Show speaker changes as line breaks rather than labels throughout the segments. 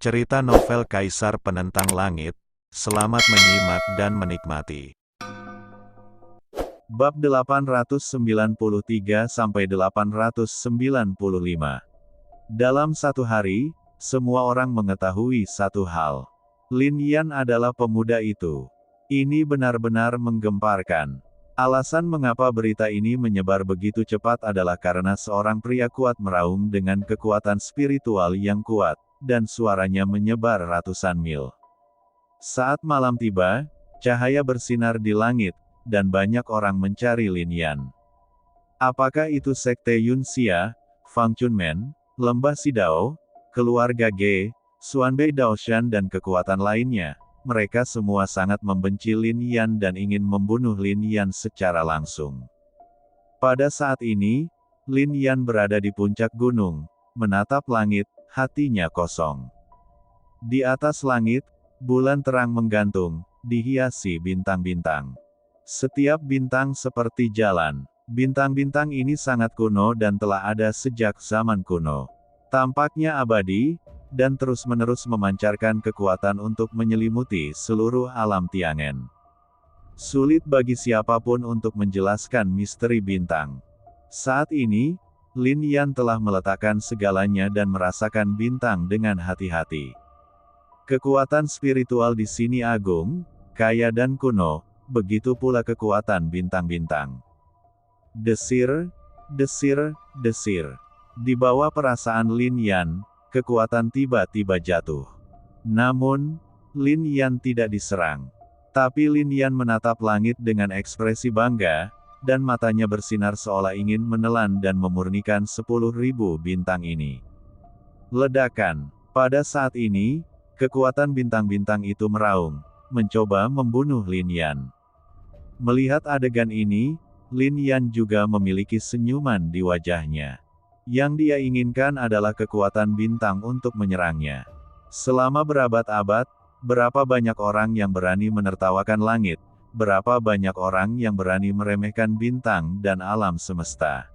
Cerita novel Kaisar Penentang Langit. Selamat menyimak dan menikmati. Bab 893-895. Dalam satu hari, semua orang mengetahui satu hal. Lin Yan adalah pemuda itu. Ini benar-benar menggemparkan. Alasan mengapa berita ini menyebar begitu cepat adalah karena seorang pria kuat meraung dengan kekuatan spiritual yang kuat, dan suaranya menyebar ratusan mil. Saat malam tiba, cahaya bersinar di langit, dan banyak orang mencari Lin Yan. Apakah itu Sekte Yunxia, Fang Chunmen, Lembah Sidao, keluarga Ge, Xuanbei Daoshan dan kekuatan lainnya? Mereka semua sangat membenci Lin Yan dan ingin membunuh Lin Yan secara langsung. Pada saat ini, Lin Yan berada di puncak gunung, menatap langit, hatinya kosong. Di atas langit, bulan terang menggantung, dihiasi bintang-bintang. Setiap bintang seperti jalan. Bintang-bintang ini sangat kuno dan telah ada sejak zaman kuno. Tampaknya abadi, dan terus-menerus memancarkan kekuatan untuk menyelimuti seluruh alam Tiangen. Sulit bagi siapapun untuk menjelaskan misteri bintang. Saat ini, Lin Yan telah meletakkan segalanya dan merasakan bintang dengan hati-hati. Kekuatan spiritual di sini agung, kaya dan kuno, begitu pula kekuatan bintang-bintang. Desir, desir, desir. Di bawah perasaan Lin Yan, kekuatan tiba-tiba jatuh. Namun, Lin Yan tidak diserang. Tapi Lin Yan menatap langit dengan ekspresi bangga, dan matanya bersinar seolah ingin menelan dan memurnikan 10.000 bintang ini. Ledakan. Pada saat ini, kekuatan bintang-bintang itu meraung, mencoba membunuh Lin Yan. Melihat adegan ini, Lin Yan juga memiliki senyuman di wajahnya. Yang dia inginkan adalah kekuatan bintang untuk menyerangnya. Selama berabad-abad, berapa banyak orang yang berani menertawakan langit, berapa banyak orang yang berani meremehkan bintang dan alam semesta.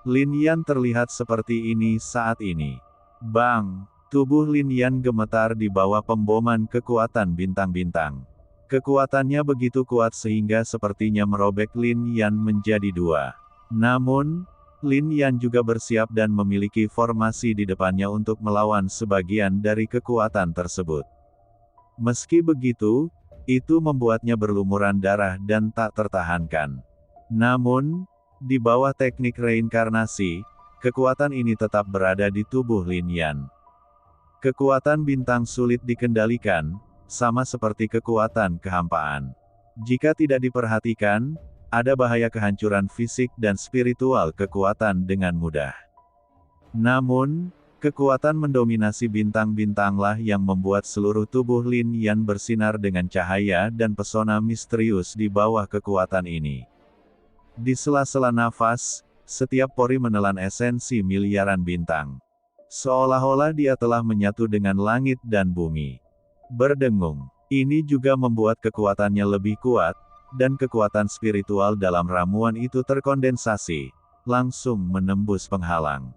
Lin Yan terlihat seperti ini saat ini. Bang! Tubuh Lin Yan gemetar di bawah pemboman kekuatan bintang-bintang. Kekuatannya begitu kuat sehingga sepertinya merobek Lin Yan menjadi dua. Namun, Lin Yan juga bersiap dan memiliki formasi di depannya untuk melawan sebagian dari kekuatan tersebut. Meski begitu, itu membuatnya berlumuran darah dan tak tertahankan. Namun, di bawah teknik reinkarnasi, kekuatan ini tetap berada di tubuh Lin Yan. Kekuatan bintang sulit dikendalikan, sama seperti kekuatan kehampaan. Jika tidak diperhatikan, ada bahaya kehancuran fisik dan spiritual kekuatan dengan mudah. Namun, kekuatan mendominasi bintang-bintanglah yang membuat seluruh tubuh Lin Yan bersinar dengan cahaya dan pesona misterius di bawah kekuatan ini. Di sela-sela nafas, setiap pori menelan esensi miliaran bintang. Seolah-olah dia telah menyatu dengan langit dan bumi. Berdengung. Ini juga membuat kekuatannya lebih kuat, dan kekuatan spiritual dalam ramuan itu terkondensasi, langsung menembus penghalang.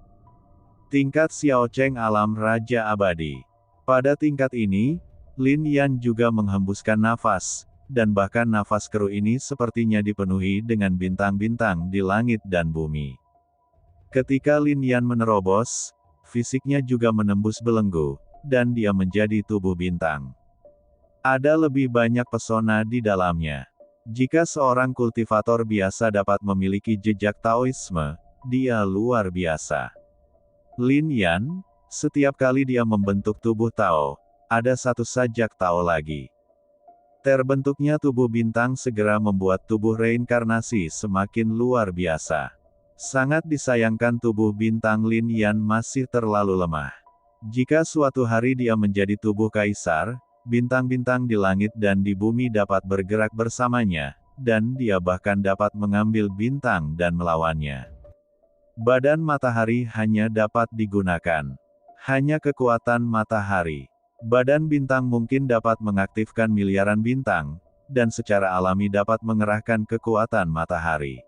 Tingkat Xiao Cheng Alam Raja Abadi. Pada tingkat ini, Lin Yan juga menghembuskan nafas, dan bahkan nafas keruh ini sepertinya dipenuhi dengan bintang-bintang di langit dan bumi. Ketika Lin Yan menerobos, fisiknya juga menembus belenggu, dan dia menjadi tubuh bintang. Ada lebih banyak pesona di dalamnya. Jika seorang kultivator biasa dapat memiliki jejak Taoisme, dia luar biasa. Lin Yan, setiap kali dia membentuk tubuh Tao, ada satu sajak Tao lagi. Terbentuknya tubuh bintang segera membuat tubuh reinkarnasi semakin luar biasa. Sangat disayangkan tubuh bintang Lin Yan masih terlalu lemah. Jika suatu hari dia menjadi tubuh kaisar, bintang-bintang di langit dan di bumi dapat bergerak bersamanya, dan dia bahkan dapat mengambil bintang dan melawannya. Badan matahari hanya dapat digunakan. Hanya kekuatan matahari. Badan bintang mungkin dapat mengaktifkan miliaran bintang, dan secara alami dapat mengerahkan kekuatan matahari.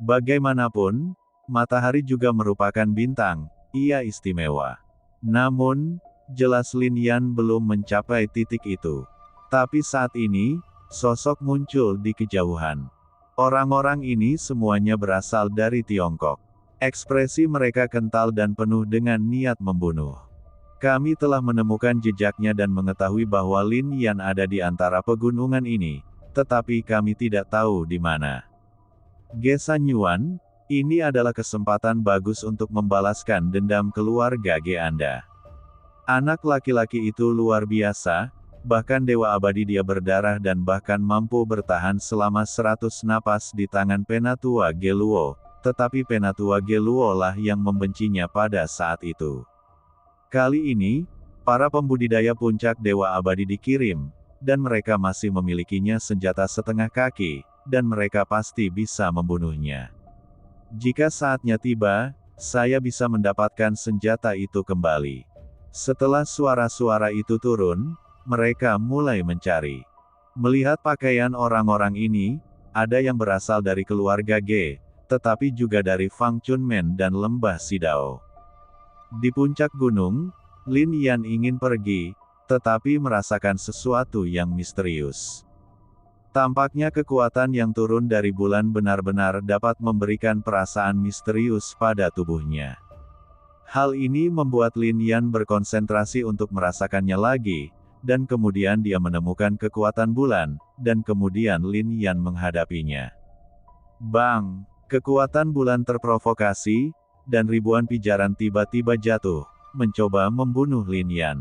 Bagaimanapun, matahari juga merupakan bintang, ia istimewa. Namun, Jelas Lin Yan belum mencapai titik itu. Tapi saat ini, sosok muncul di kejauhan. Orang-orang ini semuanya berasal dari Tiongkok. Ekspresi mereka kental dan penuh dengan niat membunuh. Kami telah menemukan jejaknya dan mengetahui bahwa Lin Yan ada di antara pegunungan ini, tetapi kami tidak tahu di mana. Gesan Yuan, ini adalah kesempatan bagus untuk membalaskan dendam keluarga Ge Anda. Anak laki-laki itu luar biasa, bahkan dewa abadi dia berdarah dan bahkan mampu bertahan selama 100 napas di tangan Penatua Geluo, tetapi Penatua Geluo lah yang membencinya pada saat itu. Kali ini, para pembudidaya puncak dewa abadi dikirim, dan mereka masih memilikinya senjata setengah kaki, dan mereka pasti bisa membunuhnya. Jika saatnya tiba, saya bisa mendapatkan senjata itu kembali. Setelah suara-suara itu turun, mereka mulai mencari. Melihat pakaian orang-orang ini, ada yang berasal dari keluarga Ge, tetapi juga dari Fang Chunmen dan Lembah Sidao. Di puncak gunung, Lin Yan ingin pergi, tetapi merasakan sesuatu yang misterius. Tampaknya kekuatan yang turun dari bulan benar-benar dapat memberikan perasaan misterius pada tubuhnya. Hal ini membuat Lin Yan berkonsentrasi untuk merasakannya lagi, dan kemudian dia menemukan kekuatan bulan, dan kemudian Lin Yan menghadapinya. Bang! Kekuatan bulan terprovokasi, dan ribuan pijaran tiba-tiba jatuh, mencoba membunuh Lin Yan.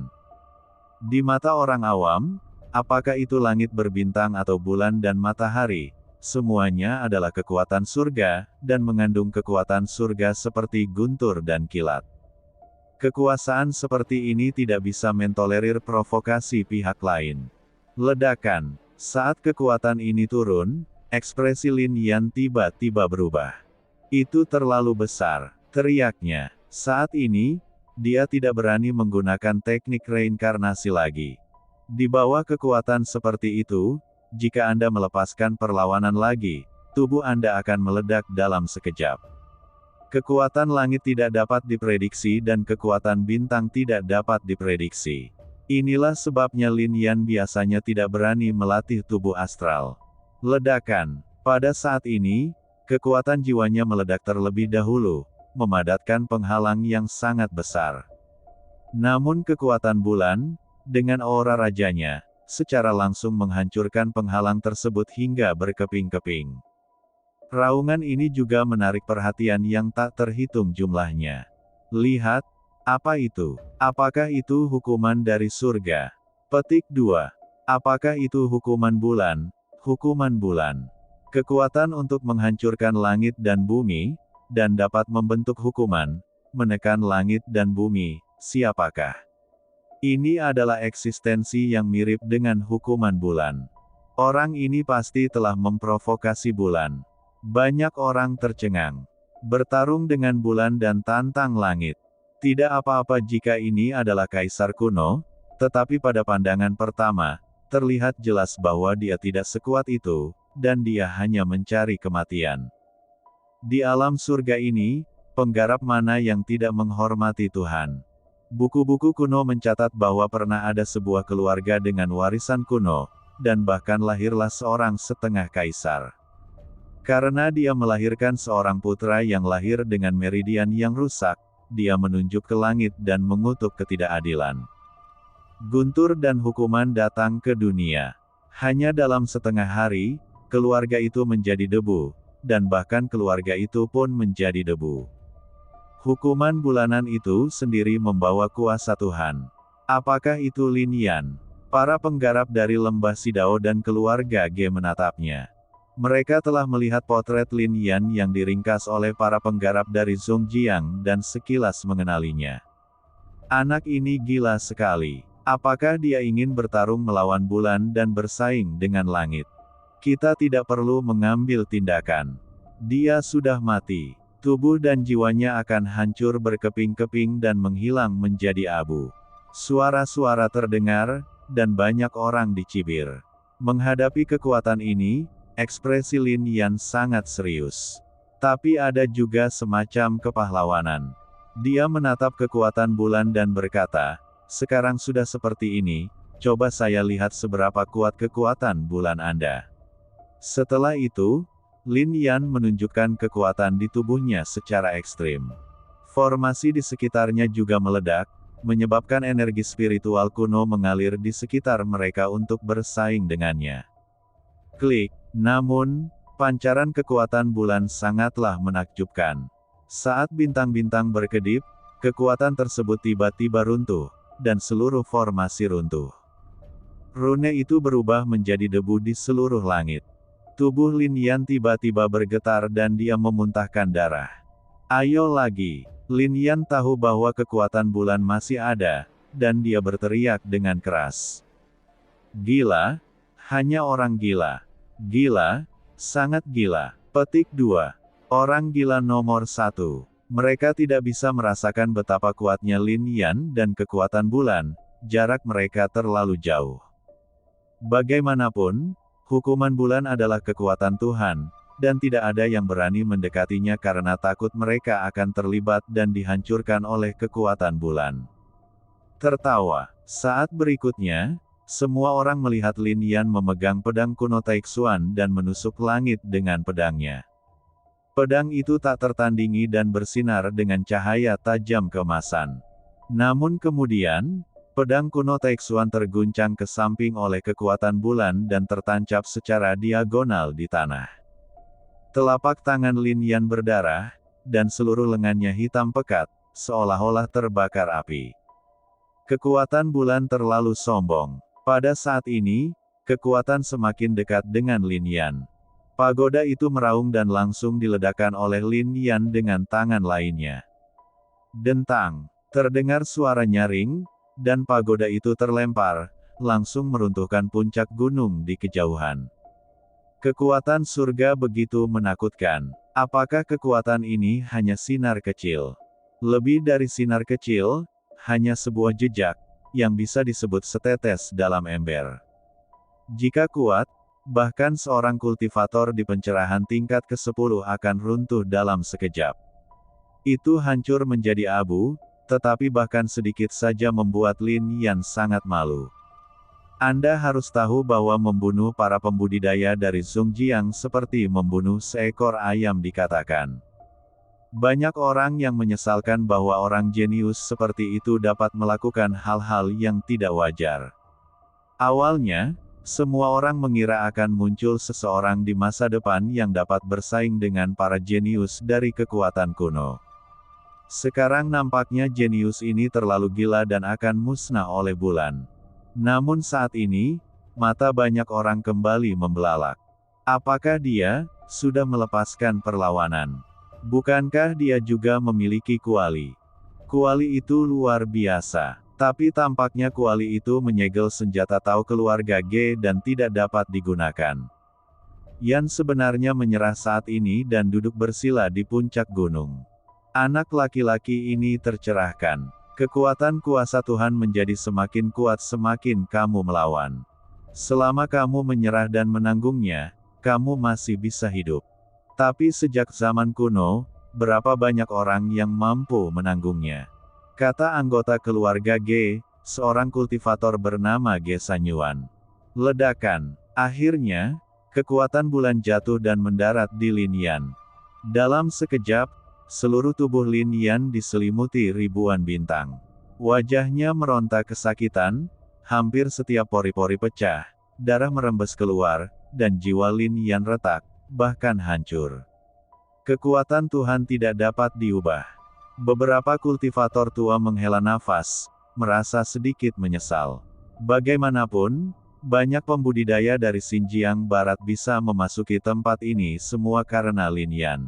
Di mata orang awam, apakah itu langit berbintang atau bulan dan matahari, semuanya adalah kekuatan surga, dan mengandung kekuatan surga seperti guntur dan kilat. Kekuasaan seperti ini tidak bisa mentolerir provokasi pihak lain. Ledakan. Saat kekuatan ini turun, ekspresi Lin Yan tiba-tiba berubah. Itu terlalu besar, teriaknya. Saat ini, dia tidak berani menggunakan teknik reinkarnasi lagi. Di bawah kekuatan seperti itu, jika Anda melepaskan perlawanan lagi, tubuh Anda akan meledak dalam sekejap. Kekuatan langit tidak dapat diprediksi dan kekuatan bintang tidak dapat diprediksi. Inilah sebabnya Lin Yan biasanya tidak berani melatih tubuh astral. Ledakan. Pada saat ini, kekuatan jiwanya meledak terlebih dahulu, memadatkan penghalang yang sangat besar. Namun kekuatan bulan, dengan aura rajanya, secara langsung menghancurkan penghalang tersebut hingga berkeping-keping. Raungan ini juga menarik perhatian yang tak terhitung jumlahnya. Lihat, apa itu? Apakah itu hukuman dari surga? Petik 2. Apakah itu hukuman bulan? Hukuman bulan. Kekuatan untuk menghancurkan langit dan bumi, dan dapat membentuk hukuman, menekan langit dan bumi, siapakah? Ini adalah eksistensi yang mirip dengan hukuman bulan. Orang ini pasti telah memprovokasi bulan. Banyak orang tercengang. Bertarung dengan bulan dan tantang langit. Tidak apa-apa jika ini adalah kaisar kuno, tetapi pada pandangan pertama, terlihat jelas bahwa dia tidak sekuat itu, dan dia hanya mencari kematian. Di alam surga ini, penggarap mana yang tidak menghormati Tuhan? Buku-buku kuno mencatat bahwa pernah ada sebuah keluarga dengan warisan kuno, dan bahkan lahirlah seorang setengah kaisar. Karena dia melahirkan seorang putra yang lahir dengan meridian yang rusak, dia menunjuk ke langit dan mengutuk ketidakadilan. Guntur dan hukuman datang ke dunia. Hanya dalam setengah hari, keluarga itu menjadi debu, dan bahkan keluarga itu pun menjadi debu. Hukuman bulanan itu sendiri membawa kuasa Tuhan. Apakah itu Lin Yan? Para penggarap dari Lembah Sidao dan keluarga Ge menatapnya. Mereka telah melihat potret Lin Yan yang diringkas oleh para penggarap dari Zhongjiang dan sekilas mengenalinya. Anak ini gila sekali. Apakah dia ingin bertarung melawan bulan dan bersaing dengan langit? Kita tidak perlu mengambil tindakan. Dia sudah mati. Tubuh dan jiwanya akan hancur berkeping-keping dan menghilang menjadi abu. Suara-suara terdengar, dan banyak orang dicibir. Menghadapi kekuatan ini, ekspresi Lin Yan sangat serius. Tapi ada juga semacam kepahlawanan. Dia menatap kekuatan bulan dan berkata, sekarang sudah seperti ini, coba saya lihat seberapa kuat kekuatan bulan Anda. Setelah itu, Lin Yan menunjukkan kekuatan di tubuhnya secara ekstrim. Formasi di sekitarnya juga meledak, menyebabkan energi spiritual kuno mengalir di sekitar mereka untuk bersaing dengannya. Klik, namun, pancaran kekuatan bulan sangatlah menakjubkan. Saat bintang-bintang berkedip, kekuatan tersebut tiba-tiba runtuh, dan seluruh formasi runtuh. Rune itu berubah menjadi debu di seluruh langit. Tubuh Lin Yan tiba-tiba bergetar dan dia memuntahkan darah. Ayo lagi, Lin Yan tahu bahwa kekuatan bulan masih ada, dan dia berteriak dengan keras. Gila, hanya orang gila. Gila, sangat gila. Petik 2. Orang gila nomor 1. Mereka tidak bisa merasakan betapa kuatnya Lin Yan dan kekuatan bulan, jarak mereka terlalu jauh. Bagaimanapun, hukuman bulan adalah kekuatan Tuhan, dan tidak ada yang berani mendekatinya karena takut mereka akan terlibat dan dihancurkan oleh kekuatan bulan. Tertawa. Saat berikutnya, semua orang melihat Lin Yan memegang pedang kuno Taixuan dan menusuk langit dengan pedangnya. Pedang itu tak tertandingi dan bersinar dengan cahaya tajam keemasan. Namun kemudian, pedang kuno Taixuan terguncang ke samping oleh kekuatan bulan dan tertancap secara diagonal di tanah. Telapak tangan Lin Yan berdarah, dan seluruh lengannya hitam pekat, seolah-olah terbakar api. Kekuatan bulan terlalu sombong. Pada saat ini, kekuatan semakin dekat dengan Lin Yan. Pagoda itu meraung dan langsung diledakkan oleh Lin Yan dengan tangan lainnya. Dentang, terdengar suara nyaring, dan pagoda itu terlempar, langsung meruntuhkan puncak gunung di kejauhan. Kekuatan surga begitu menakutkan. Apakah kekuatan ini hanya sinar kecil? Lebih dari sinar kecil, hanya sebuah jejak, yang bisa disebut setetes dalam ember. Jika kuat, bahkan seorang kultivator di pencerahan tingkat ke-10 akan runtuh dalam sekejap. Itu hancur menjadi abu, tetapi bahkan sedikit saja membuat Lin Yan sangat malu. Anda harus tahu bahwa membunuh para pembudidaya dari Zhongjiang seperti membunuh seekor ayam dikatakan. Banyak orang yang menyesalkan bahwa orang jenius seperti itu dapat melakukan hal-hal yang tidak wajar. Awalnya, semua orang mengira akan muncul seseorang di masa depan yang dapat bersaing dengan para jenius dari kekuatan kuno. Sekarang nampaknya jenius ini terlalu gila dan akan musnah oleh bulan. Namun saat ini, mata banyak orang kembali membelalak. Apakah dia sudah melepaskan perlawanan? Bukankah dia juga memiliki kuali? Kuali itu luar biasa. Tapi tampaknya kuali itu menyegel senjata Tao keluarga Ge dan tidak dapat digunakan. Yan sebenarnya menyerah saat ini dan duduk bersila di puncak gunung. Anak laki-laki ini tercerahkan. Kekuatan kuasa Tuhan menjadi semakin kuat semakin kamu melawan. Selama kamu menyerah dan menanggungnya, kamu masih bisa hidup. Tapi sejak zaman kuno, berapa banyak orang yang mampu menanggungnya? Kata anggota keluarga Ge, seorang kultivator bernama Ge Sanyuan. Ledakan. Akhirnya, kekuatan bulan jatuh dan mendarat di Lin Yan. Dalam sekejap, seluruh tubuh Lin Yan diselimuti ribuan bintang. Wajahnya meronta kesakitan, hampir setiap pori-pori pecah, darah merembes keluar, dan jiwa Lin Yan retak, bahkan hancur. Kekuatan Tuhan tidak dapat diubah. Beberapa kultivator tua menghela nafas, merasa sedikit menyesal. Bagaimanapun, banyak pembudidaya dari Xinjiang Barat bisa memasuki tempat ini semua karena Lin Yan.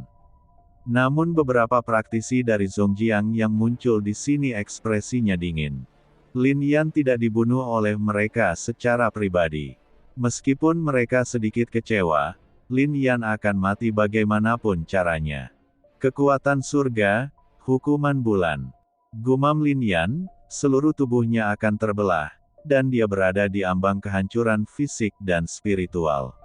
Namun beberapa praktisi dari Zhongjiang yang muncul di sini ekspresinya dingin. Lin Yan tidak dibunuh oleh mereka secara pribadi. Meskipun mereka sedikit kecewa, Lin Yan akan mati bagaimanapun caranya. Kekuatan surga, hukuman bulan. Gumam Lin Yan, seluruh tubuhnya akan terbelah, dan dia berada di ambang kehancuran fisik dan spiritual.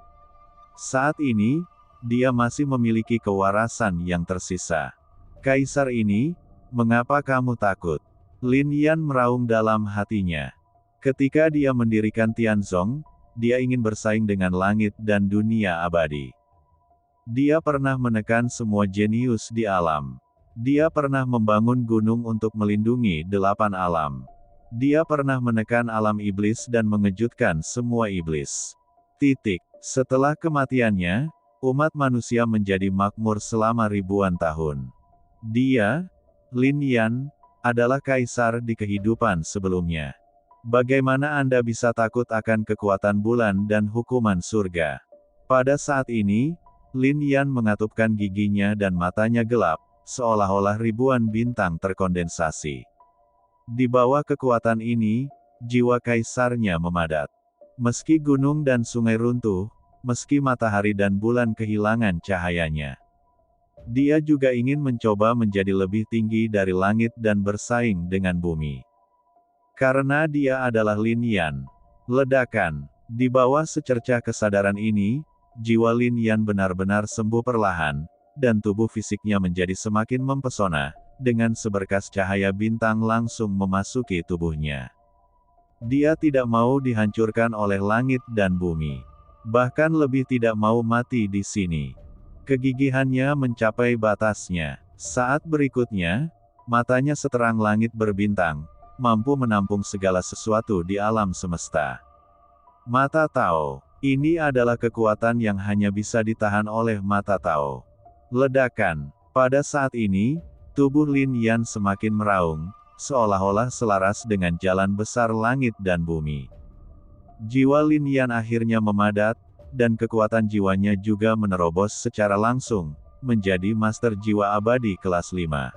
Saat ini, dia masih memiliki kewarasan yang tersisa. Kaisar ini, mengapa kamu takut? Lin Yan meraung dalam hatinya. Ketika dia mendirikan Tianzong, dia ingin bersaing dengan langit dan dunia abadi. Dia pernah menekan semua jenius di alam. Dia pernah membangun gunung untuk melindungi 8 alam. Dia pernah menekan alam iblis dan mengejutkan semua iblis. Setelah kematiannya, umat manusia menjadi makmur selama ribuan tahun. Dia, Lin Yan, adalah kaisar di kehidupan sebelumnya. Bagaimana Anda bisa takut akan kekuatan bulan dan hukuman surga? Pada saat ini, Lin Yan mengatupkan giginya dan matanya gelap, seolah-olah ribuan bintang terkondensasi. Di bawah kekuatan ini, jiwa kaisarnya memadat. Meski gunung dan sungai runtuh, meski matahari dan bulan kehilangan cahayanya. Dia juga ingin mencoba menjadi lebih tinggi dari langit dan bersaing dengan bumi. Karena dia adalah Lin Yan. Ledakan. Di bawah secercah kesadaran ini, jiwa Lin Yan benar-benar sembuh perlahan, dan tubuh fisiknya menjadi semakin mempesona, dengan seberkas cahaya bintang langsung memasuki tubuhnya. Dia tidak mau dihancurkan oleh langit dan bumi. Bahkan lebih tidak mau mati di sini. Kegigihannya mencapai batasnya. Saat berikutnya, matanya seterang langit berbintang, mampu menampung segala sesuatu di alam semesta. Mata Tao. Ini adalah kekuatan yang hanya bisa ditahan oleh Mata Tao. Ledakan. Pada saat ini, tubuh Lin Yan semakin meraung, seolah-olah selaras dengan jalan besar langit dan bumi. Jiwa Lin Yan akhirnya memadat, dan kekuatan jiwanya juga menerobos secara langsung, menjadi Master Jiwa Abadi kelas 5.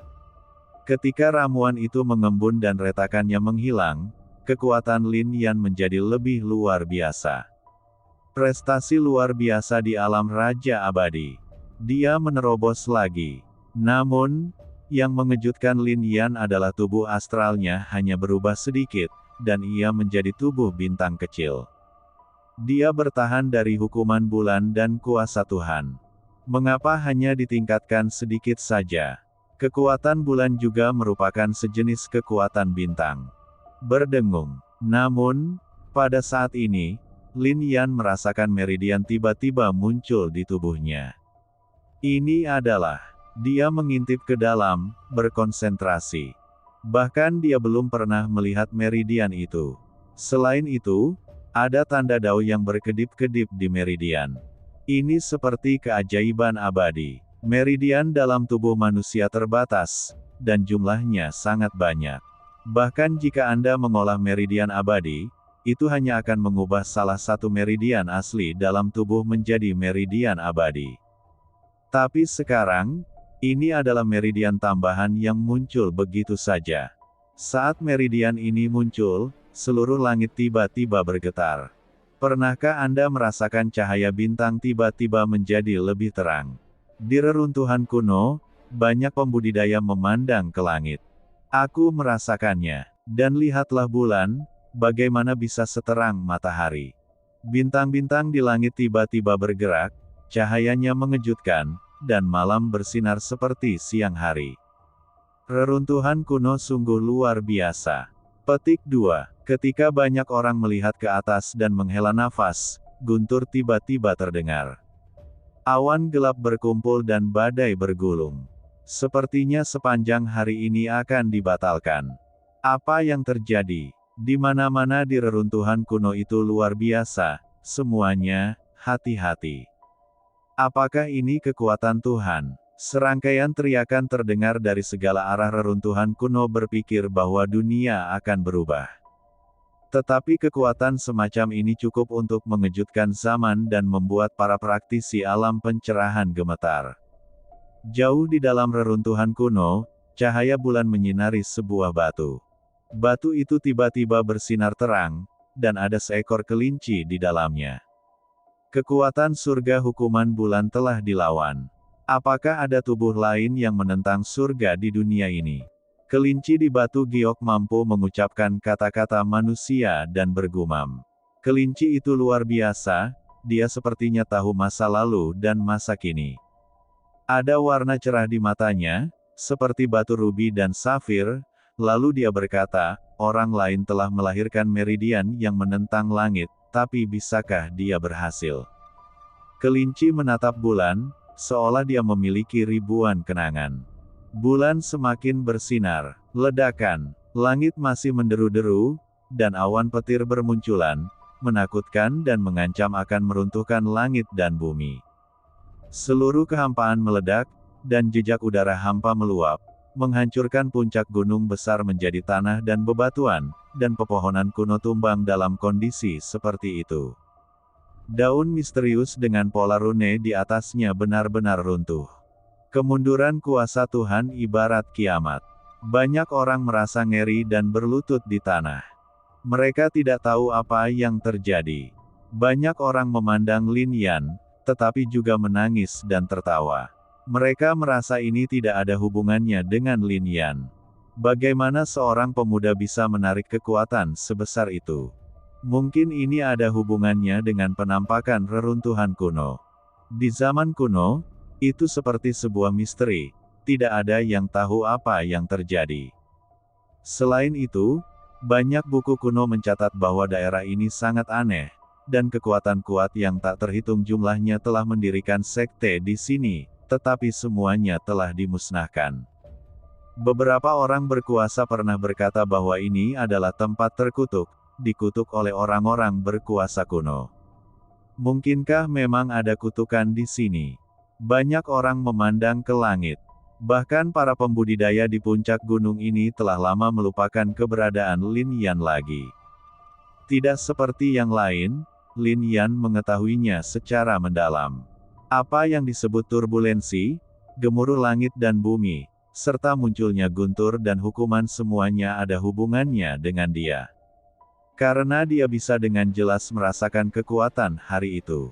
Ketika ramuan itu mengembun dan retakannya menghilang, kekuatan Lin Yan menjadi lebih luar biasa. Prestasi luar biasa di alam Raja Abadi. Dia menerobos lagi. Namun, yang mengejutkan Lin Yan adalah tubuh astralnya hanya berubah sedikit, dan ia menjadi tubuh bintang kecil. Dia bertahan dari hukuman bulan dan kuasa Tuhan. Mengapa hanya ditingkatkan sedikit saja? Kekuatan bulan juga merupakan sejenis kekuatan bintang. Berdengung. Namun, pada saat ini, Lin Yan merasakan meridian tiba-tiba muncul di tubuhnya. Ini adalah, dia mengintip ke dalam, berkonsentrasi. Bahkan dia belum pernah melihat meridian itu. Selain itu, ada tanda dao yang berkedip-kedip di meridian. Ini seperti keajaiban abadi. Meridian dalam tubuh manusia terbatas, dan jumlahnya sangat banyak. Bahkan jika Anda mengolah meridian abadi, itu hanya akan mengubah salah satu meridian asli dalam tubuh menjadi meridian abadi. Tapi sekarang, ini adalah meridian tambahan yang muncul begitu saja. Saat meridian ini muncul, seluruh langit tiba-tiba bergetar. Pernahkah Anda merasakan cahaya bintang tiba-tiba menjadi lebih terang? Di reruntuhan kuno, banyak pembudidaya memandang ke langit. Aku merasakannya. Dan lihatlah bulan, bagaimana bisa seterang matahari. Bintang-bintang di langit tiba-tiba bergerak, cahayanya mengejutkan, dan malam bersinar seperti siang hari. Reruntuhan kuno sungguh luar biasa. Petik 2. Ketika banyak orang melihat ke atas dan menghela nafas, guntur tiba-tiba terdengar. Awan gelap berkumpul dan badai bergulung. Sepertinya sepanjang hari ini akan dibatalkan. Apa yang terjadi? Di mana-mana di reruntuhan kuno itu luar biasa, semuanya, hati-hati. Apakah ini kekuatan Tuhan? Serangkaian teriakan terdengar dari segala arah. Reruntuhan kuno berpikir bahwa dunia akan berubah. Tetapi kekuatan semacam ini cukup untuk mengejutkan zaman dan membuat para praktisi alam pencerahan gemetar. Jauh di dalam reruntuhan kuno, cahaya bulan menyinari sebuah batu. Batu itu tiba-tiba bersinar terang, dan ada seekor kelinci di dalamnya. Kekuatan surga hukuman bulan telah dilawan. Apakah ada tubuh lain yang menentang surga di dunia ini? Kelinci di batu giok mampu mengucapkan kata-kata manusia dan bergumam. Kelinci itu luar biasa, dia sepertinya tahu masa lalu dan masa kini. Ada warna cerah di matanya, seperti batu rubi dan safir, Lalu dia berkata, orang lain telah melahirkan meridian yang menentang langit, tapi bisakah dia berhasil? Kelinci menatap bulan, seolah dia memiliki ribuan kenangan. Bulan semakin bersinar, ledakan, langit masih menderu-deru, dan awan petir bermunculan, menakutkan dan mengancam akan meruntuhkan langit dan bumi. Seluruh kehampaan meledak, dan jejak udara hampa meluap, menghancurkan puncak gunung besar menjadi tanah dan bebatuan, dan pepohonan kuno tumbang dalam kondisi seperti itu. Daun misterius dengan pola rune di atasnya benar-benar runtuh. Kemunduran kuasa Tuhan ibarat kiamat. Banyak orang merasa ngeri dan berlutut di tanah. Mereka tidak tahu apa yang terjadi. Banyak orang memandang Lin Yan, tetapi juga menangis dan tertawa. Mereka merasa ini tidak ada hubungannya dengan Lin Yan. Bagaimana seorang pemuda bisa menarik kekuatan sebesar itu? Mungkin ini ada hubungannya dengan penampakan reruntuhan kuno. Di zaman kuno, itu seperti sebuah misteri, tidak ada yang tahu apa yang terjadi. Selain itu, banyak buku kuno mencatat bahwa daerah ini sangat aneh, dan kekuatan kuat yang tak terhitung jumlahnya telah mendirikan sekte di sini, tetapi semuanya telah dimusnahkan. Beberapa orang berkuasa pernah berkata bahwa ini adalah tempat terkutuk, dikutuk oleh orang-orang berkuasa kuno. Mungkinkah memang ada kutukan di sini? Banyak orang memandang ke langit. Bahkan para pembudidaya di puncak gunung ini telah lama melupakan keberadaan Lin Yan lagi. Tidak seperti yang lain, Lin Yan mengetahuinya secara mendalam. Apa yang disebut turbulensi, gemuruh langit dan bumi, serta munculnya guntur dan hukuman semuanya ada hubungannya dengan dia. Karena dia bisa dengan jelas merasakan kekuatan hari itu.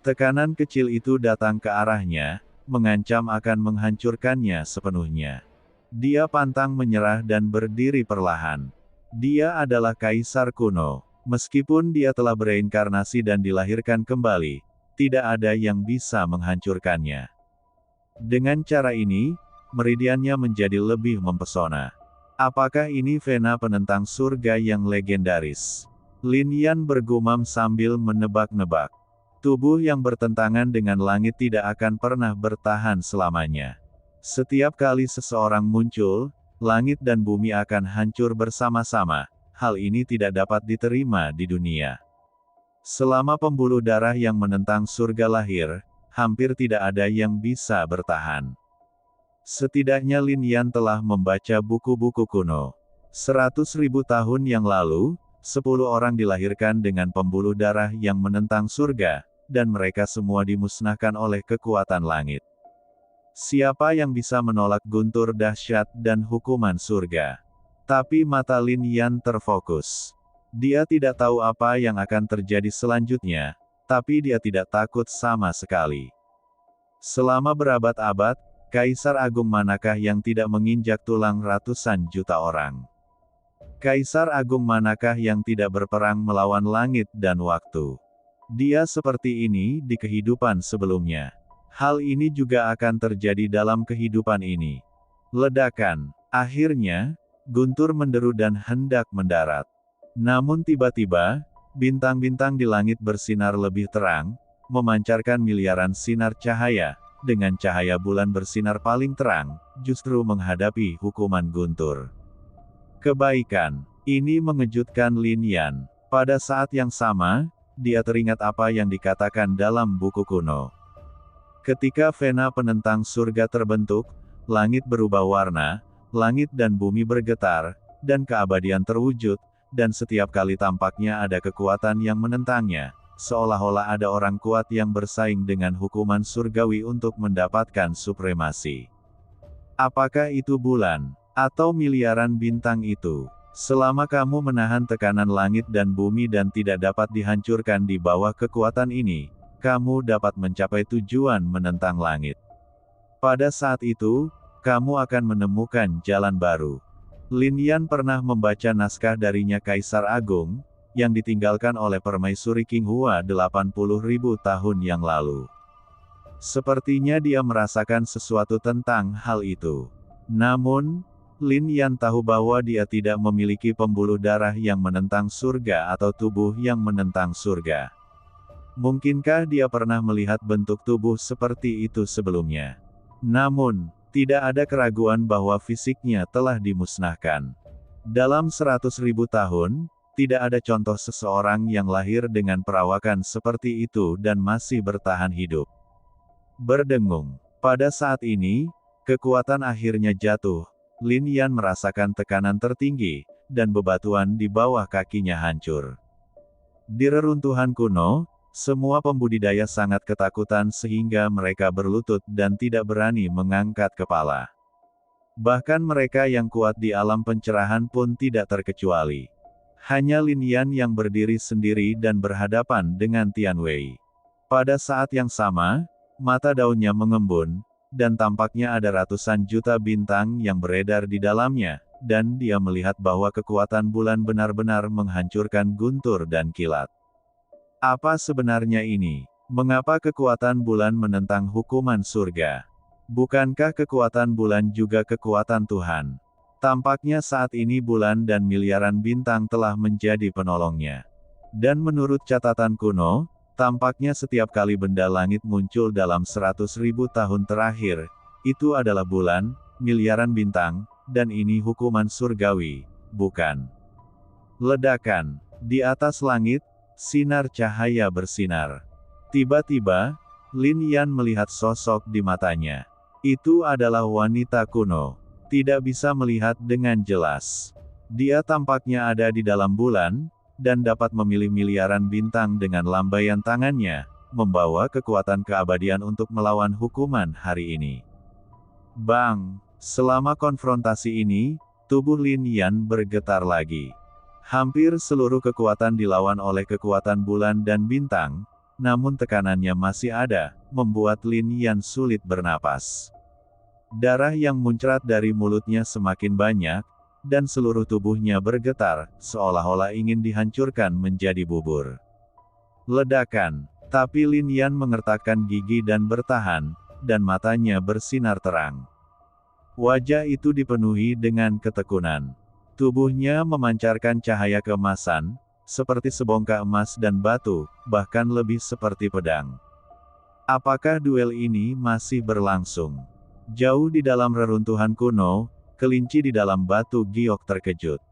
Tekanan kecil itu datang ke arahnya, mengancam akan menghancurkannya sepenuhnya. Dia pantang menyerah dan berdiri perlahan. Dia adalah kaisar kuno. Meskipun dia telah bereinkarnasi dan dilahirkan kembali, tidak ada yang bisa menghancurkannya. Dengan cara ini, meridiannya menjadi lebih mempesona. Apakah ini Vena penentang surga yang legendaris? Lin Yan bergumam sambil menebak-nebak. Tubuh yang bertentangan dengan langit tidak akan pernah bertahan selamanya. Setiap kali seseorang muncul, langit dan bumi akan hancur bersama-sama. Hal ini tidak dapat diterima di dunia. Selama pembuluh darah yang menentang surga lahir, hampir tidak ada yang bisa bertahan. Setidaknya Lin Yan telah membaca buku-buku kuno. 100.000 tahun yang lalu, 10 orang dilahirkan dengan pembuluh darah yang menentang surga, dan mereka semua dimusnahkan oleh kekuatan langit. Siapa yang bisa menolak guntur dahsyat dan hukuman surga? Tapi mata Lin Yan terfokus. Dia tidak tahu apa yang akan terjadi selanjutnya, tapi dia tidak takut sama sekali. Selama berabad-abad, Kaisar Agung manakah yang tidak menginjak tulang ratusan juta orang? Kaisar Agung manakah yang tidak berperang melawan langit dan waktu? Dia seperti ini di kehidupan sebelumnya. Hal ini juga akan terjadi dalam kehidupan ini. Ledakan. Akhirnya, guntur menderu dan hendak mendarat. Namun tiba-tiba, bintang-bintang di langit bersinar lebih terang, memancarkan miliaran sinar cahaya, dengan cahaya bulan bersinar paling terang, justru menghadapi hukuman guntur. Kebaikan. Ini mengejutkan Lin Yan. Pada saat yang sama, dia teringat apa yang dikatakan dalam buku kuno. Ketika Vena penentang surga terbentuk, langit berubah warna, langit dan bumi bergetar, dan keabadian terwujud, dan setiap kali tampaknya ada kekuatan yang menentangnya, seolah-olah ada orang kuat yang bersaing dengan hukuman surgawi untuk mendapatkan supremasi. Apakah itu bulan, atau miliaran bintang itu? Selama kamu menahan tekanan langit dan bumi dan tidak dapat dihancurkan di bawah kekuatan ini, kamu dapat mencapai tujuan menentang langit. Pada saat itu, kamu akan menemukan jalan baru. Lin Yan pernah membaca naskah darinya Kaisar Agung, yang ditinggalkan oleh permaisuri King Hua 80.000 tahun yang lalu. Sepertinya dia merasakan sesuatu tentang hal itu. Namun, Lin Yan tahu bahwa dia tidak memiliki pembuluh darah yang menentang surga atau tubuh yang menentang surga. Mungkinkah dia pernah melihat bentuk tubuh seperti itu sebelumnya? Namun, tidak ada keraguan bahwa fisiknya telah dimusnahkan. Dalam 100.000 tahun, tidak ada contoh seseorang yang lahir dengan perawakan seperti itu dan masih bertahan hidup. Berdengung. Pada saat ini, kekuatan akhirnya jatuh. Lin Yan merasakan tekanan tertinggi, dan bebatuan di bawah kakinya hancur. Di reruntuhan kuno, semua pembudidaya sangat ketakutan sehingga mereka berlutut dan tidak berani mengangkat kepala. Bahkan mereka yang kuat di alam pencerahan pun tidak terkecuali. Hanya Lin Yan yang berdiri sendiri dan berhadapan dengan Tian Wei. Pada saat yang sama, mata daunnya mengembun, dan tampaknya ada ratusan juta bintang yang beredar di dalamnya, dan dia melihat bahwa kekuatan bulan benar-benar menghancurkan guntur dan kilat. Apa sebenarnya ini? Mengapa kekuatan bulan menentang hukuman surga? Bukankah kekuatan bulan juga kekuatan Tuhan? Tampaknya saat ini bulan dan miliaran bintang telah menjadi penolongnya. Dan menurut catatan kuno, tampaknya setiap kali benda langit muncul dalam 100.000 tahun terakhir, itu adalah bulan, miliaran bintang, dan ini hukuman surgawi, bukan? Ledakan. Di atas langit, sinar cahaya bersinar. Tiba-tiba, Lin Yan melihat sosok di matanya. Itu adalah wanita kuno. Tidak bisa melihat dengan jelas. Dia tampaknya ada di dalam bulan, dan dapat memilih miliaran bintang dengan lambaian tangannya, membawa kekuatan keabadian untuk melawan hukuman hari ini. Bang! Selama konfrontasi ini, tubuh Lin Yan bergetar lagi. Hampir seluruh kekuatan dilawan oleh kekuatan bulan dan bintang, namun tekanannya masih ada, membuat Lin Yan sulit bernapas. Darah yang muncrat dari mulutnya semakin banyak, dan seluruh tubuhnya bergetar, seolah-olah ingin dihancurkan menjadi bubur. Ledakan. Tapi Lin Yan mengertakkan gigi dan bertahan, dan matanya bersinar terang. Wajah itu dipenuhi dengan ketekunan. Tubuhnya memancarkan cahaya keemasan, seperti sebongkah emas dan batu, bahkan lebih seperti pedang. Apakah duel ini masih berlangsung? Jauh di dalam reruntuhan kuno, kelinci di dalam batu giok terkejut.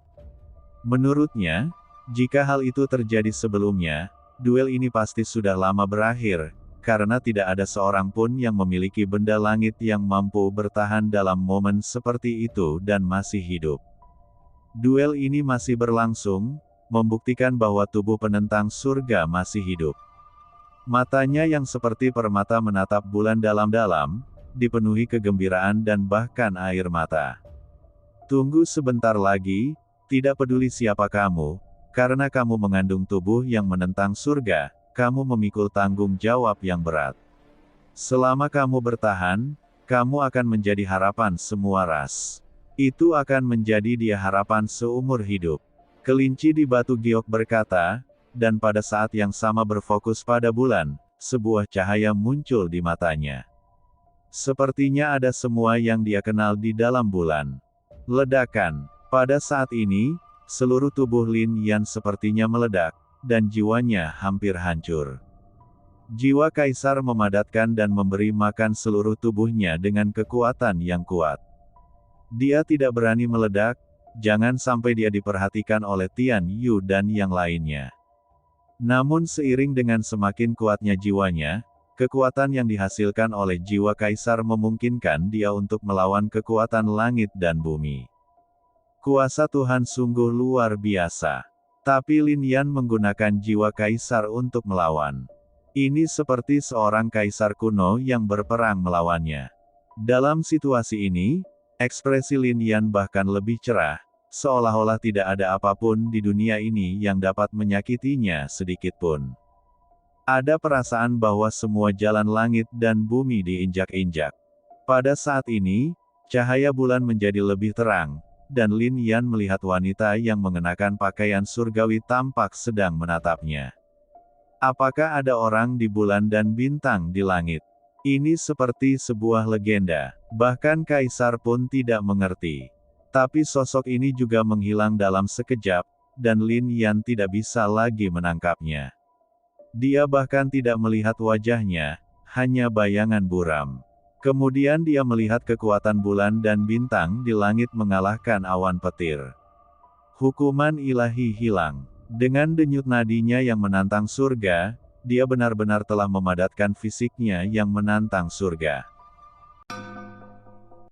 Menurutnya, jika hal itu terjadi sebelumnya, duel ini pasti sudah lama berakhir, karena tidak ada seorang pun yang memiliki benda langit yang mampu bertahan dalam momen seperti itu dan masih hidup. Duel ini masih berlangsung, membuktikan bahwa tubuh penentang surga masih hidup. Matanya yang seperti permata menatap bulan dalam-dalam, dipenuhi kegembiraan dan bahkan air mata. Tunggu sebentar lagi, tidak peduli siapa kamu, karena kamu mengandung tubuh yang menentang surga, kamu memikul tanggung jawab yang berat. Selama kamu bertahan, kamu akan menjadi harapan semua ras. Itu akan menjadi dia harapan seumur hidup. Kelinci di batu giok berkata, dan pada saat yang sama berfokus pada bulan, sebuah cahaya muncul di matanya. Sepertinya ada semua yang dia kenal di dalam bulan. Ledakan. Pada saat ini, seluruh tubuh Lin Yan sepertinya meledak, dan jiwanya hampir hancur. Jiwa kaisar memadatkan dan memberi makan seluruh tubuhnya dengan kekuatan yang kuat. Dia tidak berani meledak, jangan sampai dia diperhatikan oleh Tian Yu dan yang lainnya. Namun seiring dengan semakin kuatnya jiwanya, kekuatan yang dihasilkan oleh jiwa kaisar memungkinkan dia untuk melawan kekuatan langit dan bumi. Kuasa Tuhan sungguh luar biasa. Tapi Lin Yan menggunakan jiwa kaisar untuk melawan. Ini seperti seorang kaisar kuno yang berperang melawannya. Dalam situasi ini, ekspresi Lin Yan bahkan lebih cerah, seolah-olah tidak ada apapun di dunia ini yang dapat menyakitinya sedikitpun. Ada perasaan bahwa semua jalan langit dan bumi diinjak-injak. Pada saat ini, cahaya bulan menjadi lebih terang, dan Lin Yan melihat wanita yang mengenakan pakaian surgawi tampak sedang menatapnya. Apakah ada orang di bulan dan bintang di langit? Ini seperti sebuah legenda, bahkan kaisar pun tidak mengerti. Tapi sosok ini juga menghilang dalam sekejap, dan Lin Yan tidak bisa lagi menangkapnya. Dia bahkan tidak melihat wajahnya, hanya bayangan buram. Kemudian dia melihat kekuatan bulan dan bintang di langit mengalahkan awan petir. Hukuman ilahi hilang. Dengan denyut nadinya yang menantang surga, dia benar-benar telah memadatkan fisiknya yang menantang surga.